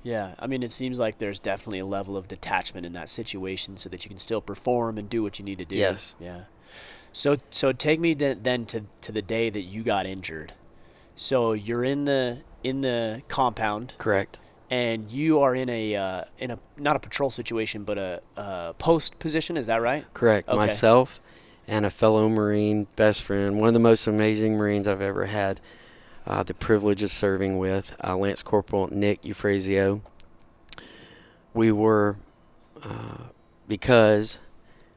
Yeah. I mean, it seems like there's definitely a level of detachment in that situation so that you can still perform and do what you need to do. Yes, Yeah. So take me then to the day that you got injured. So you're in the compound correct. and you are in a not a patrol situation but a post position. Is that right? Correct. Okay. Myself and a fellow Marine, best friend, one of the most amazing Marines I've ever had the privilege of serving with, Lance Corporal Nick Euphrasio. We were, because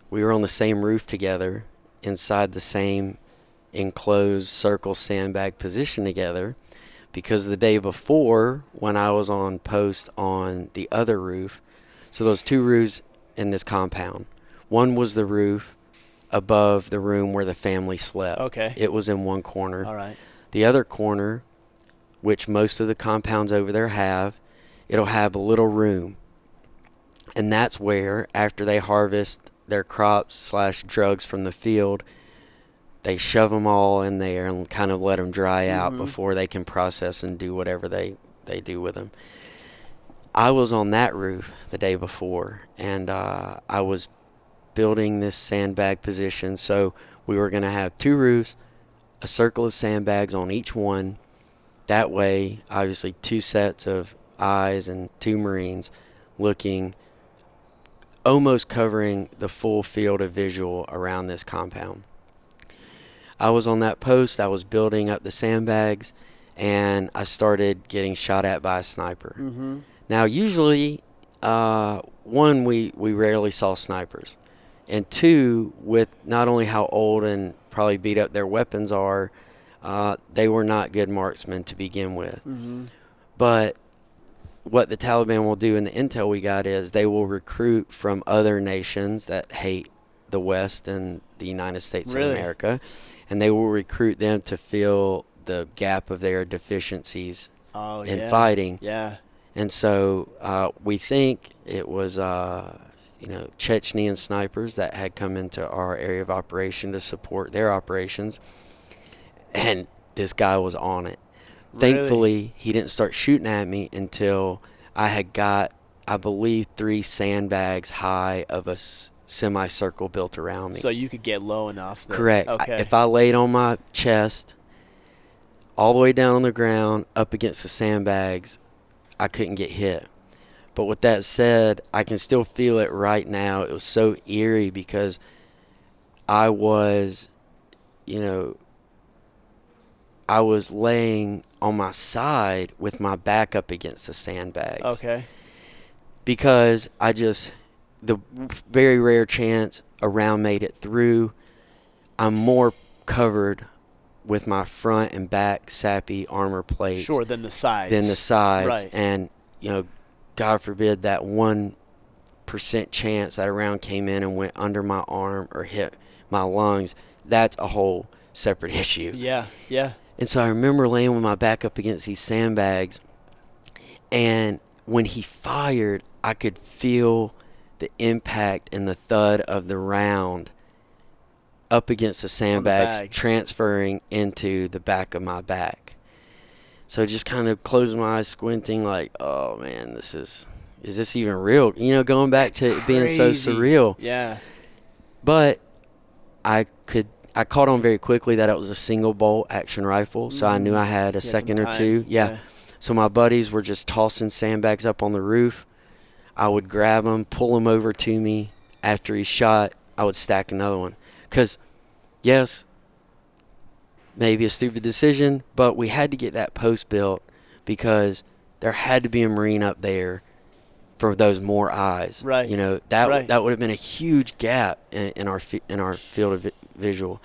we were on the same roof together, inside the same enclosed circle sandbag position together, because the day before, when I was on post on the other roof, so those two roofs in this compound, one was the roof above the room where the family slept. Okay. It was in one corner. All right. The other corner, which most of the compounds over there have, it'll have a little room. And that's where, after they harvest their crops slash drugs from the field, they shove them all in there and kind of let them dry out Mm-hmm. before they can process and do whatever they do with them. I was on that roof the day before, and I was building this sandbag position. So we were going to have two roofs, a circle of sandbags on each one. That way, obviously, two sets of eyes and two Marines looking, almost covering the full field of visual around this compound. I was on that post. I was building up the sandbags, and I started getting shot at by a sniper. Mm-hmm. Now, usually, one, we rarely saw snipers. And two, with not only how old and probably beat up their weapons are, they were not good marksmen to begin with. Mm-hmm. But what the Taliban will do, in the intel we got, is they will recruit from other nations that hate the West and the United States Really? of America, and they will recruit them to fill the gap of their deficiencies Oh in yeah. fighting. Yeah. And so we think it was, Chechnyan snipers that had come into our area of operation to support their operations, and this guy was on it. Really? Thankfully, he didn't start shooting at me until I had got, I believe, 3 sandbags high of a semicircle built around me. So you could get low enough. Correct. Okay. If I laid on my chest, all the way down on the ground, up against the sandbags, I couldn't get hit. But with that said, I can still feel it right now. It was so eerie because I was, I was laying on my side with my back up against the sandbags. Okay. Because the very rare chance a round made it through, I'm more covered with my front and back sappy armor plates. Sure. Than the sides. Right. And, God forbid that 1% chance that a round came in and went under my arm or hit my lungs. That's a whole separate issue. Yeah. Yeah. And so I remember laying with my back up against these sandbags, and when he fired, I could feel the impact and the thud of the round up against the sandbags bags. transferring into the back of my back. So just kind of closing my eyes, squinting like, oh man, is this even real? Going back to it being so Crazy. surreal. Yeah. But I caught on very quickly that it was a single bolt action rifle, so I knew I had a second or two. Yeah. So my buddies were just tossing sandbags up on the roof. I would grab them, pull them over to me. After he shot, I would stack another one. Because, yes, maybe a stupid decision, but we had to get that post built because there had to be a Marine up there for those more eyes. Right. That would have been a huge gap in our field of visual.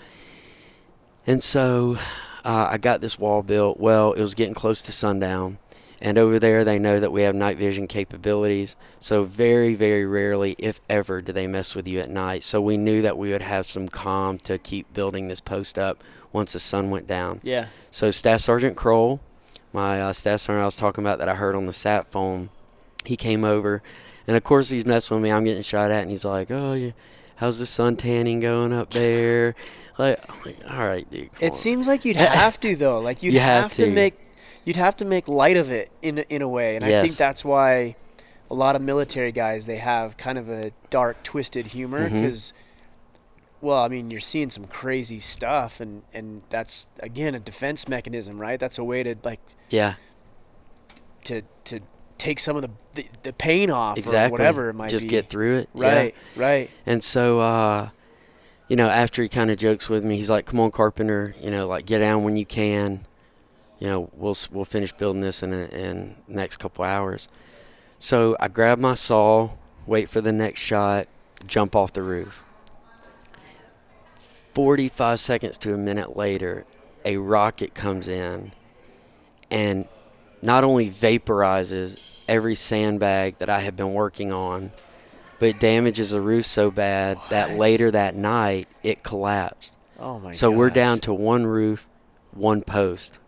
And so I got this wall built. Well, it was getting close to sundown, and over there they know that we have night vision capabilities. So very, very rarely, if ever, do they mess with you at night. So we knew that we would have some calm to keep building this post up once the sun went down. Yeah. So Staff Sergeant Kroll, my staff sergeant I was talking about that I heard on the sat phone, he came over, and of course he's messing with me. I'm getting shot at, and he's like, "Oh, yeah, how's the sun tanning going up there?" I'm like, all right, dude. It seems like you'd have to though. Like you'd You have have to to. make. you'd have to make light of it in a way, and I think Yes. that's why a lot of military guys, they have kind of a dark, twisted humor Mhm. because, well, I mean, you're seeing some crazy stuff, and that's again a defense mechanism, right? That's a way to like Yeah. to take some of the pain off Exactly. or whatever it might Just be. get through it. Right, Yeah. right. And so, you know, after he kind of jokes with me, he's like, "Come on, Carpenter, you know, like get down when you can. You know, we'll finish building this in the next couple hours." So I grab my saw, wait for the next shot, jump off the roof. 45 seconds to a minute later, a rocket comes in and not only vaporizes every sandbag that I had been working on, but it damages the roof so bad that What? later that night it collapsed. Oh my So we're gosh. down to one roof, one post.